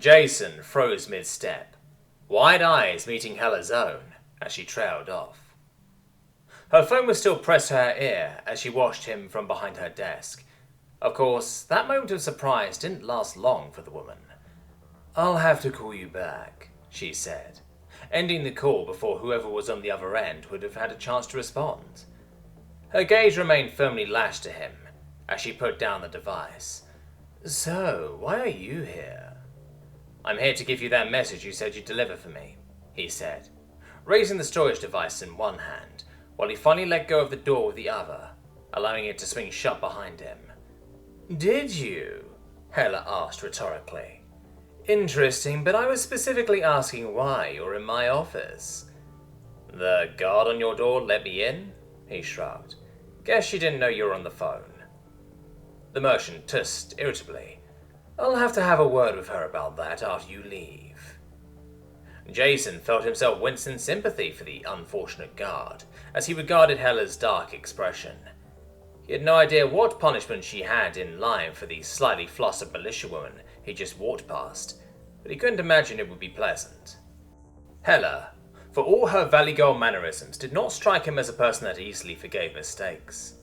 Jason froze mid-step, wide eyes meeting Hela's own as she trailed off. Her phone was still pressed to her ear as she watched him from behind her desk. Of course, that moment of surprise didn't last long for the woman. "I'll have to call you back," she said, ending the call before whoever was on the other end would have had a chance to respond. Her gaze remained firmly lashed to him as she put down the device. "So, why are you here?" "I'm here to give you that message you said you'd deliver for me," he said, raising the storage device in one hand while he finally let go of the door with the other, allowing it to swing shut behind him. "Did you?" Hela asked rhetorically. "Interesting, but I was specifically asking why you're in my office." "The guard on your door let me in?" he shrugged. "Guess she didn't know you were on the phone." The merchant tussed irritably. "I'll have to have a word with her about that after you leave." Jason felt himself wince in sympathy for the unfortunate guard as he regarded Hela's dark expression. He had no idea what punishment she had in line for the slightly flustered militia woman he just walked past, but he couldn't imagine it would be pleasant. Hela, for all her Vaurigaud mannerisms, did not strike him as a person that easily forgave mistakes,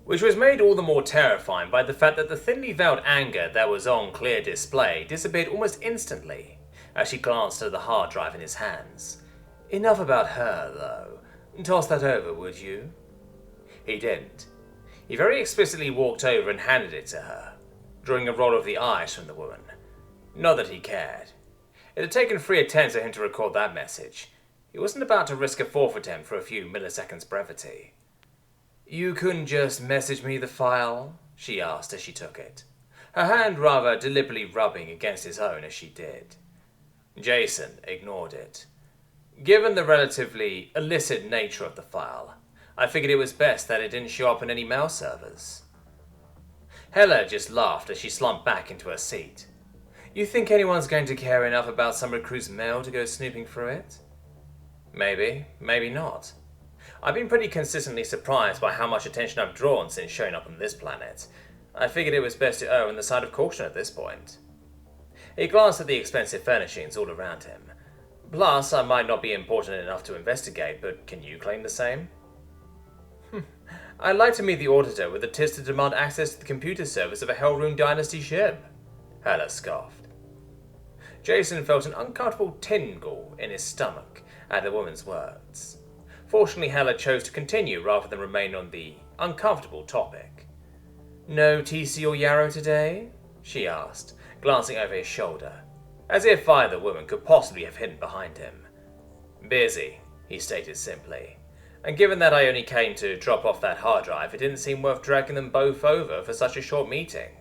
which was made all the more terrifying by the fact that the thinly veiled anger that was on clear display disappeared almost instantly as she glanced at the hard drive in his hands. "Enough about her, though. Toss that over, would you?" He didn't. He very explicitly walked over and handed it to her, drawing a roll of the eyes from the woman. Not that he cared. It had taken 3 attempts for him to record that message. He wasn't about to risk a 4th attempt for a few milliseconds brevity. "You couldn't just message me the file?" she asked as she took it, her hand rather deliberately rubbing against his own as she did. Jason ignored it. "Given the relatively illicit nature of the file, I figured it was best that it didn't show up on any mail servers." Hela just laughed as she slumped back into her seat. "You think anyone's going to care enough about some recruit's mail to go snooping through it?" "Maybe, maybe not. I've been pretty consistently surprised by how much attention I've drawn since showing up on this planet. I figured it was best to err on the side of caution at this point." He glanced at the expensive furnishings all around him. "Plus, I might not be important enough to investigate, but can you claim the same?" "I'd like to meet the auditor with a tis to demand access to the computer service of a Hellrune Dynasty ship," Hela scoffed. Jason felt an uncomfortable tingle in his stomach at the woman's words. Fortunately, Hela chose to continue rather than remain on the uncomfortable topic. "No TC or Yarrow today?" she asked, glancing over his shoulder, as if either woman could possibly have hidden behind him. "Busy," he stated simply, "and given that I only came to drop off that hard drive, it didn't seem worth dragging them both over for such a short meeting."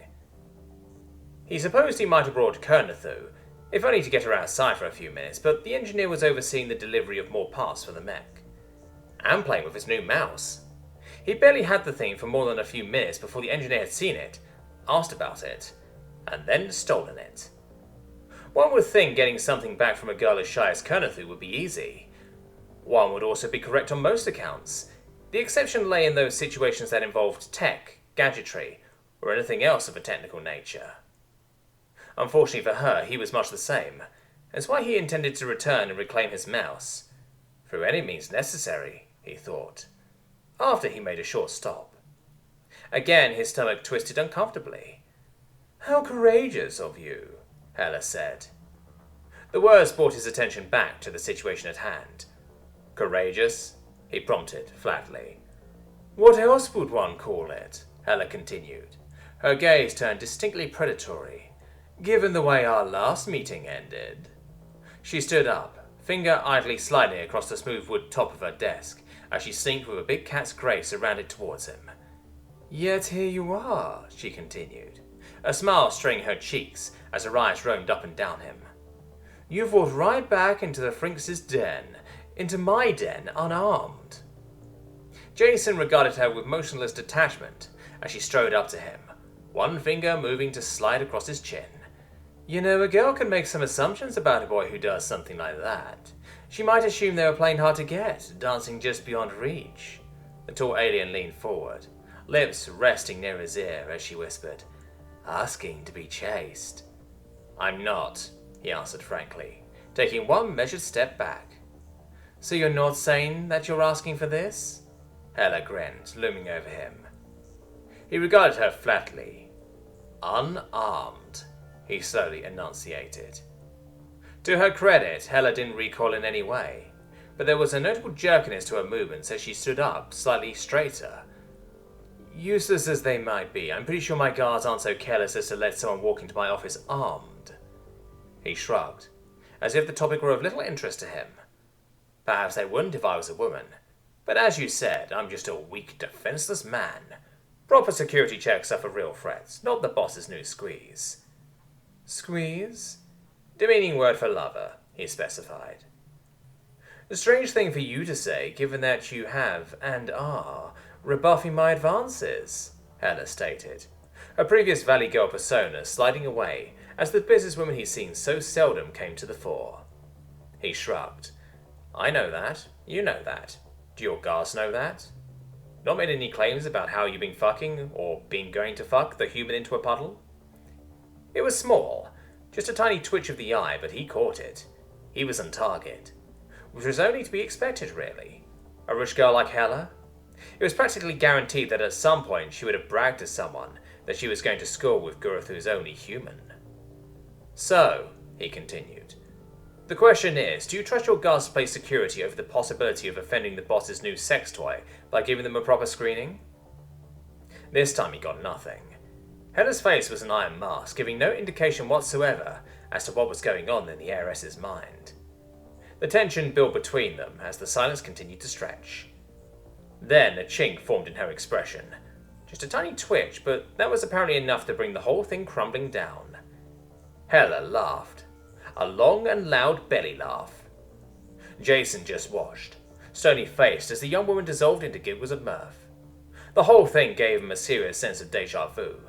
He supposed he might have brought Kronos through, if only to get her outside for a few minutes, but the engineer was overseeing the delivery of more parts for the mech. And playing with his new mouse. He barely had the thing for more than a few minutes before the engineer had seen it, asked about it, and then stolen it. One would think getting something back from a girl as shy as Kronos would be easy. One would also be correct on most accounts. The exception lay in those situations that involved tech, gadgetry, or anything else of a technical nature. Unfortunately for her, he was much the same. That's why he intended to return and reclaim his mouse. Through any means necessary, he thought, after he made a short stop. Again, his stomach twisted uncomfortably. "How courageous of you," Hela said. The words brought his attention back to the situation at hand. "Courageous?" he prompted flatly. "What else would one call it?" Hela continued. Her gaze turned distinctly predatory. "Given the way our last meeting ended." She stood up, finger idly sliding across the smooth wood top of her desk as she slinked with a big cat's grace around it towards him. "Yet here you are," she continued, a smile straying her cheeks as her eyes roamed up and down him. "You've walked right back into the Frinx's den, into my den, unarmed." Jason regarded her with motionless detachment as she strode up to him, one finger moving to slide across his chin. "You know, a girl can make some assumptions about a boy who does something like that. She might assume they were playing hard to get, dancing just beyond reach." The tall alien leaned forward, lips resting near his ear as she whispered, "Asking to be chased." "I'm not," he answered frankly, taking one measured step back. So you're not saying that you're asking for this? Hela grinned, looming over him. He regarded her flatly. Unarmed, he slowly enunciated. To her credit, Hela didn't recoil in any way, but there was a notable jerkiness to her movements as she stood up, slightly straighter. Useless as they might be, I'm pretty sure my guards aren't so careless as to let someone walk into my office armed. He shrugged, as if the topic were of little interest to him. Perhaps they wouldn't if I was a woman, but as you said, I'm just a weak, defenseless man. Proper security checks are for real threats, not the boss's new squeeze. Squeeze? Demeaning word for lover, he specified. A strange thing for you to say, given that you have, and are, rebuffing my advances, Hela stated, her previous Valley Girl persona sliding away as the businesswoman he'd seen so seldom came to the fore. He shrugged. I know that. You know that. Do your guards know that? Not made any claims about how you've been fucking, or been going to fuck, the human into a puddle? It was small, just a tiny twitch of the eye, but he caught it. He was on target. Which was only to be expected, really. A rich girl like Hela? It was practically guaranteed that at some point she would have bragged to someone that she was going to school with Gurathu's only human. So, he continued, the question is, do you trust your guards to place security over the possibility of offending the boss's new sex toy by giving them a proper screening? This time he got nothing. Hela's face was an iron mask, giving no indication whatsoever as to what was going on in the heiress's mind. The tension built between them as the silence continued to stretch. Then a chink formed in her expression. Just a tiny twitch, but that was apparently enough to bring the whole thing crumbling down. Hela laughed. A long and loud belly laugh. Jason just watched, stony-faced as the young woman dissolved into giggles of mirth. The whole thing gave him a serious sense of déjà vu,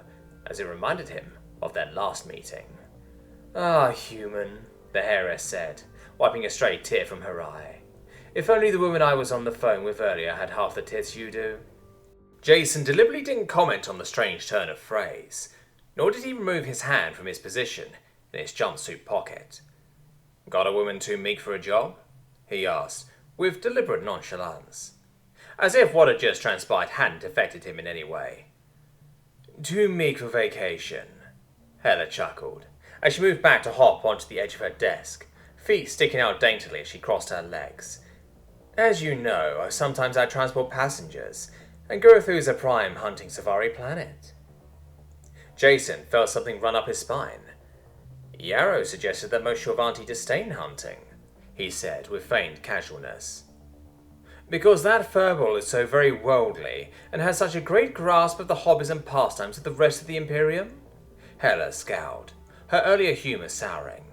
as it reminded him of their last meeting. Ah, human, the heiress said, wiping a stray tear from her eye. If only the woman I was on the phone with earlier had half the tits you do. Jason deliberately didn't comment on the strange turn of phrase, nor did he remove his hand from his position in his jumpsuit pocket. Got a woman too meek for a job? He asked, with deliberate nonchalance, as if what had just transpired hadn't affected him in any way. Too meek for vacation, Hela chuckled, as she moved back to hop onto the edge of her desk, feet sticking out daintily as she crossed her legs. As you know, sometimes I transport passengers, and Gurathu's a prime hunting safari planet. Jason felt something run up his spine. Yarrow suggested that most Shorvanti disdain hunting, he said with feigned casualness. Because that furball is so very worldly, and has such a great grasp of the hobbies and pastimes of the rest of the Imperium? Hela scowled, her earlier humour souring.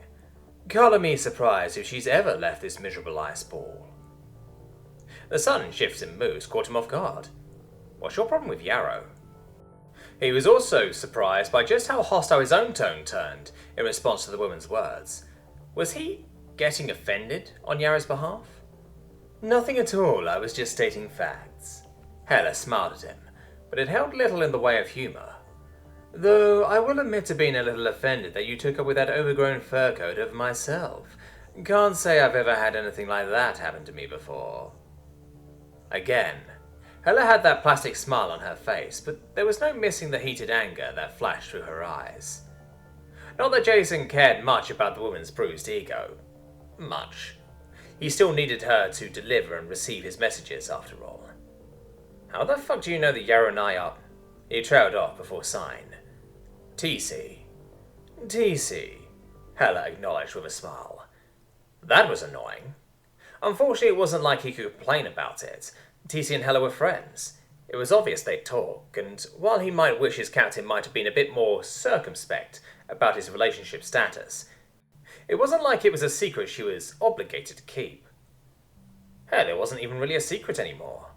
Colour me surprised if she's ever left this miserable ice ball. The sudden shifts in moods caught him off guard. What's your problem with Yarrow? He was also surprised by just how hostile his own tone turned in response to the woman's words. Was he getting offended on Yarrow's behalf? Nothing at all, I was just stating facts. Hela smiled at him, but it held little in the way of humour. Though I will admit to being a little offended that you took up with that overgrown fur coat of myself. Can't say I've ever had anything like that happen to me before. Again, Hela had that plastic smile on her face, but there was no missing the heated anger that flashed through her eyes. Not that Jason cared much about the woman's bruised ego. Much. He still needed her to deliver and receive his messages, after all. How the fuck do you know that Yarrow and I are... He trailed off before sighing. TC. Hela acknowledged with a smile. That was annoying. Unfortunately, it wasn't like he could complain about it. TC and Hela were friends. It was obvious they'd talk, and while he might wish his captain might have been a bit more circumspect about his relationship status, it wasn't like it was a secret she was obligated to keep. Hell, it wasn't even really a secret anymore.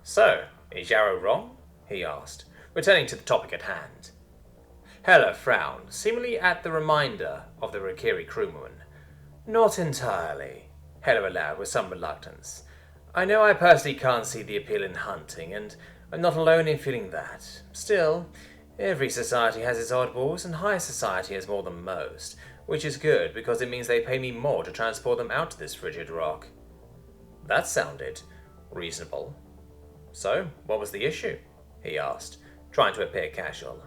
So, is Yarrow wrong? He asked, returning to the topic at hand. Hela frowned, seemingly at the reminder of the Rakiri crewwoman. Not entirely, Hela allowed with some reluctance. I know I personally can't see the appeal in hunting, and I'm not alone in feeling that. Still, Every society has its oddballs, and high society has more than most, which is good because it means they pay me more to transport them out to this frigid rock. That sounded reasonable. So, what was the issue? He asked, trying to appear casual.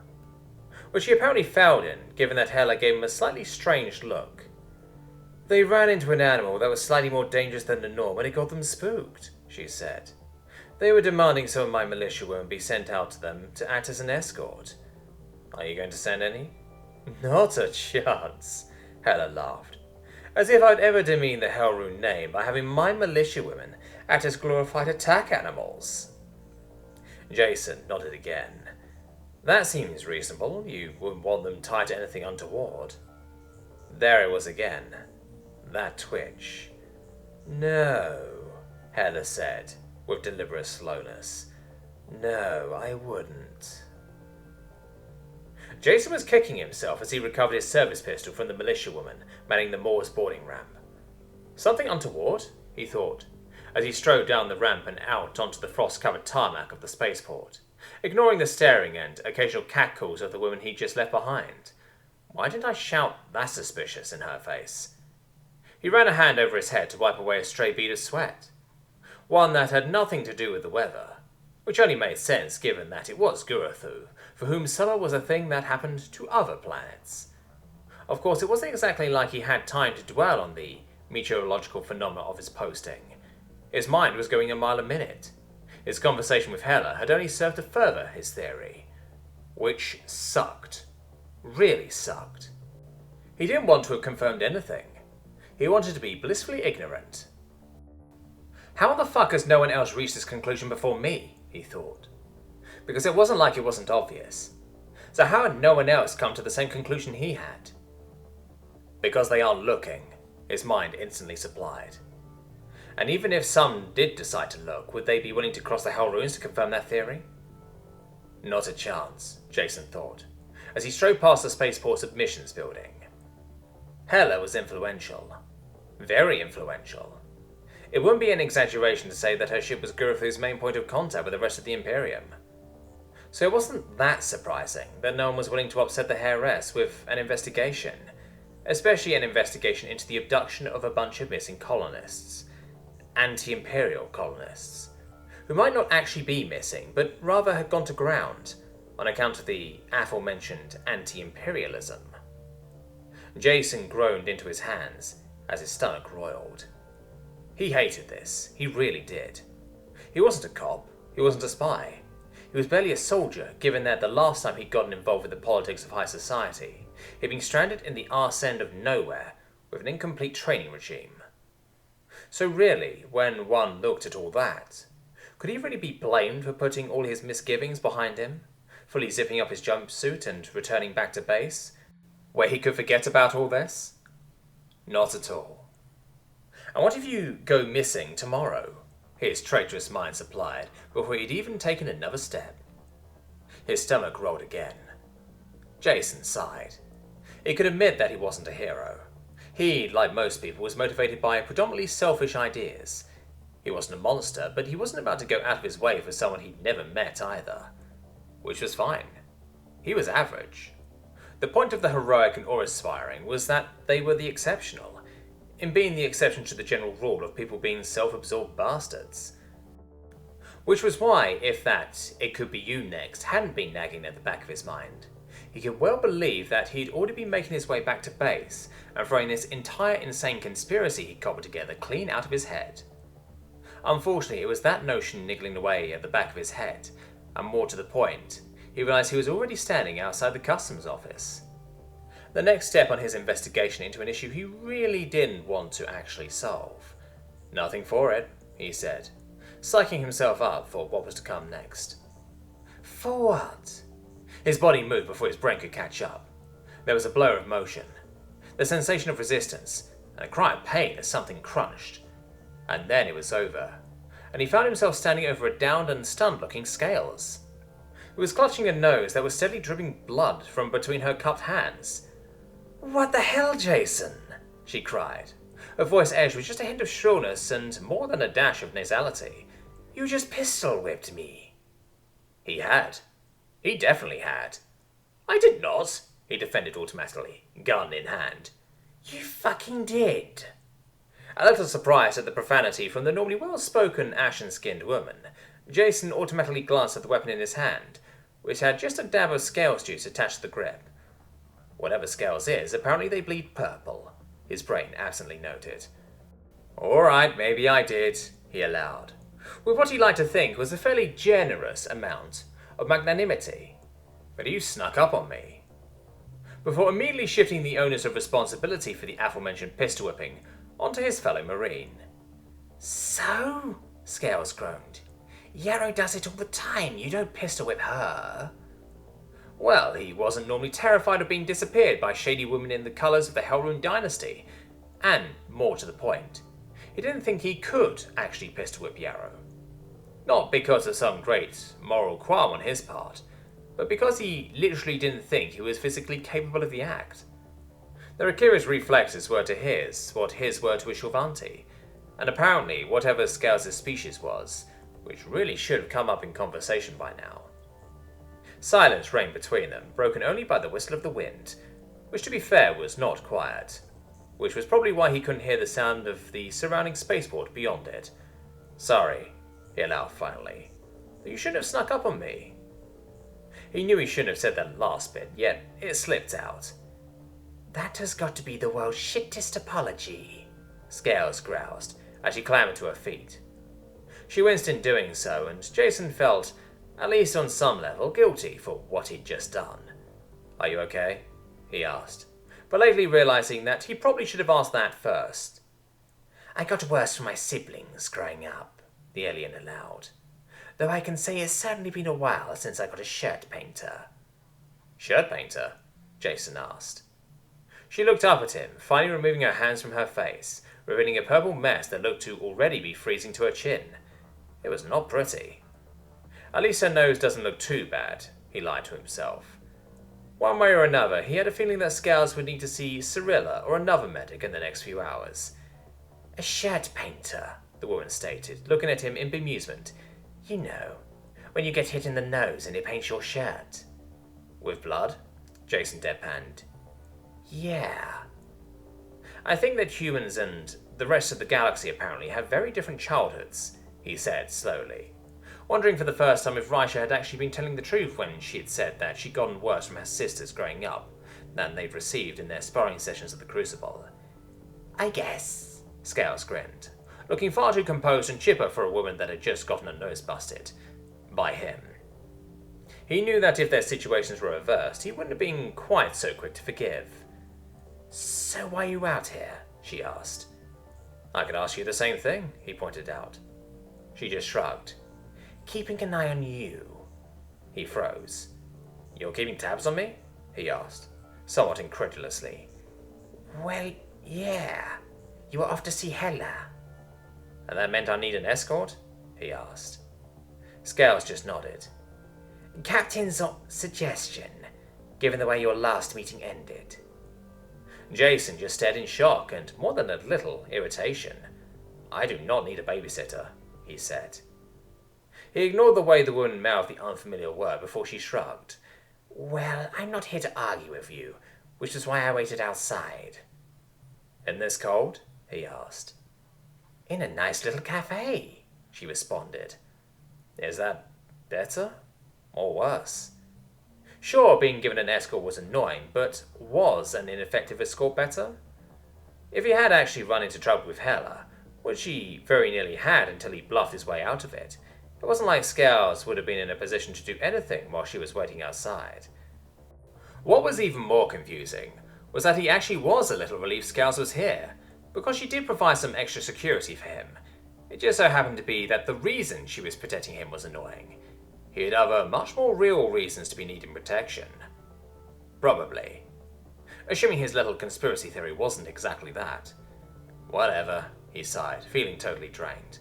Which he apparently failed in, given that Hela gave him a slightly strange look. They ran into an animal that was slightly more dangerous than the norm, and it got them spooked, she said. They were demanding some of my militia women be sent out to them to act as an escort. Are you going to send any? Not a chance, Hela laughed. As if I'd ever demean the Hellrune name by having my militia women act as glorified attack animals. Jason nodded again. That seems reasonable. You wouldn't want them tied to anything untoward. There it was again. That twitch. No, Hela said, with deliberate slowness. No, I wouldn't. Jason was kicking himself as he recovered his service pistol from the militia woman manning the Moor's boarding ramp. Something untoward, he thought, as he strode down the ramp and out onto the frost-covered tarmac of the spaceport, ignoring the staring and occasional catcalls of the woman he'd just left behind. Why didn't I shout that suspicious in her face? He ran a hand over his head to wipe away a stray bead of sweat. One that had nothing to do with the weather, which only made sense given that it was Gurathu, for whom summer was a thing that happened to other planets. Of course, it wasn't exactly like he had time to dwell on the meteorological phenomena of his posting. His mind was going a mile a minute. His conversation with Hela had only served to further his theory. Which sucked. Really sucked. He didn't want to have confirmed anything. He wanted to be blissfully ignorant. How the fuck has no one else reached this conclusion before me, he thought. Because it wasn't like it wasn't obvious. So how had no one else come to the same conclusion he had? Because they aren't looking, his mind instantly supplied. And even if some did decide to look, would they be willing to cross the Hell Ruins to confirm that theory? Not a chance, Jason thought, as he strode past the spaceport's admissions building. Hela was influential. Very influential. It wouldn't be an exaggeration to say that her ship was Gurathu's main point of contact with the rest of the Imperium. So it wasn't that surprising that no one was willing to upset the heiress with an investigation, especially an investigation into the abduction of a bunch of missing colonists. Anti-Imperial colonists, who might not actually be missing, but rather had gone to ground on account of the aforementioned anti-imperialism. Jason groaned into his hands as his stomach roiled. He hated this, he really did. He wasn't a cop, he wasn't a spy. He was barely a soldier, given that the last time he'd gotten involved with the politics of high society, he'd been stranded in the arse end of nowhere with an incomplete training regime. So really, when one looked at all that, could he really be blamed for putting all his misgivings behind him, fully zipping up his jumpsuit and returning back to base, where he could forget about all this? Not at all. And what if you go missing tomorrow? His traitorous mind supplied, before he'd even taken another step. His stomach rolled again. Jason sighed. He could admit that he wasn't a hero. He, like most people, was motivated by predominantly selfish ideas. He wasn't a monster, but he wasn't about to go out of his way for someone he'd never met either. Which was fine. He was average. The point of the heroic and awe-inspiring was that they were the exceptional, in being the exception to the general rule of people being self-absorbed bastards. Which was why, if that "it could be you next" hadn't been nagging at the back of his mind, he could well believe that he'd already been making his way back to base and throwing this entire insane conspiracy he'd cobbled together clean out of his head. Unfortunately, it was that notion niggling away at the back of his head, and more to the point, he realised he was already standing outside the customs office. The next step on his investigation into an issue he really didn't want to actually solve. Nothing for it, he said, psyching himself up for what was to come next. For what? His body moved before his brain could catch up. There was a blur of motion, the sensation of resistance, and a cry of pain as something crunched. And then it was over, and he found himself standing over a downed and stunned-looking Scales. He was clutching a nose that was steadily dripping blood from between her cupped hands. "What the hell, Jason?" she cried. Her voice edged with just a hint of shrillness and more than a dash of nasality. "You just pistol-whipped me." He had. He definitely had. I did not, he defended automatically, gun in hand. You fucking did. A little surprised at the profanity from the normally well-spoken, ashen-skinned woman, Jason automatically glanced at the weapon in his hand, which had just a dab of scales juice attached to the grip. Whatever scales is, apparently they bleed purple, his brain absently noted. Alright, maybe I did, he allowed, with what he liked to think was a fairly generous amount of magnanimity. But you snuck up on me. Before immediately shifting the onus of responsibility for the aforementioned pistol whipping onto his fellow Marine. So? Scales groaned. Yarrow does it all the time, you don't pistol whip her. Well, he wasn't normally terrified of being disappeared by shady women in the colours of the Hellrune dynasty, and, more to the point, he didn't think he could actually pistol whip Yarrow. Not because of some great moral qualm on his part, but because he literally didn't think he was physically capable of the act. The Akira's reflexes were to his what his were to a Shulvanti, and apparently whatever Scales' species was, which really should have come up in conversation by now. Silence reigned between them, broken only by the whistle of the wind, which to be fair was not quiet, which was probably why he couldn't hear the sound of the surrounding spaceport beyond it. Sorry, he allowed finally, but you shouldn't have snuck up on me. He knew he shouldn't have said that last bit, yet it slipped out. That has got to be the world's shittest apology, Scales groused as she clambered to her feet. She winced in doing so, and Jason felt, at least on some level, guilty for what he'd just done. Are you okay? He asked, but lately realizing that he probably should have asked that first. I got worse from my siblings growing up, the alien allowed. Though I can say it's certainly been a while since I got a shirt painter. Shirt painter? Jason asked. She looked up at him, finally removing her hands from her face, revealing a purple mess that looked to already be freezing to her chin. It was not pretty. At least her nose doesn't look too bad, he lied to himself. One way or another, he had a feeling that Scales would need to see Cyrilla or another medic in the next few hours. A shirt painter, the woman stated, looking at him in bemusement. You know, when you get hit in the nose and it paints your shirt. With blood? Jason deadpanned. Yeah. I think that humans and the rest of the galaxy apparently have very different childhoods, he said slowly, wondering for the first time if Raisha had actually been telling the truth when she had said that she'd gotten worse from her sisters growing up than they'd received in their sparring sessions at the Crucible. I guess, Scales grinned, looking far too composed and chipper for a woman that had just gotten her nose busted. By him. He knew that if their situations were reversed, he wouldn't have been quite so quick to forgive. So why are you out here? She asked. I could ask you the same thing, he pointed out. She just shrugged. Keeping an eye on you. He froze. You're keeping tabs on me? He asked, somewhat incredulously. Well, yeah. You were off to see Hela. And that meant I need an escort? He asked. Scales just nodded. Captain's suggestion, given the way your last meeting ended. Jason just stared in shock and more than a little irritation. I do not need a babysitter, he said. He ignored the way the woman mouthed the unfamiliar word before she shrugged. Well, I'm not here to argue with you, which is why I waited outside. In this cold? He asked. In a nice little cafe, she responded. Is that better? Or worse? Sure, being given an escort was annoying, but was an ineffective escort better? If he had actually run into trouble with Hela, which he very nearly had until he bluffed his way out of it, it wasn't like Scales would have been in a position to do anything while she was waiting outside. What was even more confusing was that he actually was a little relieved Scales was here, because she did provide some extra security for him. It just so happened to be that the reason she was protecting him was annoying. He had other, much more real reasons to be needing protection. Probably. Assuming his little conspiracy theory wasn't exactly that. Whatever, he sighed, feeling totally drained.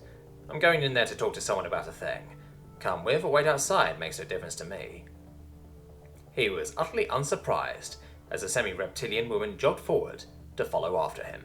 I'm going in there to talk to someone about a thing. Come with or wait outside makes no difference to me. He was utterly unsurprised as the semi-reptilian woman jogged forward to follow after him.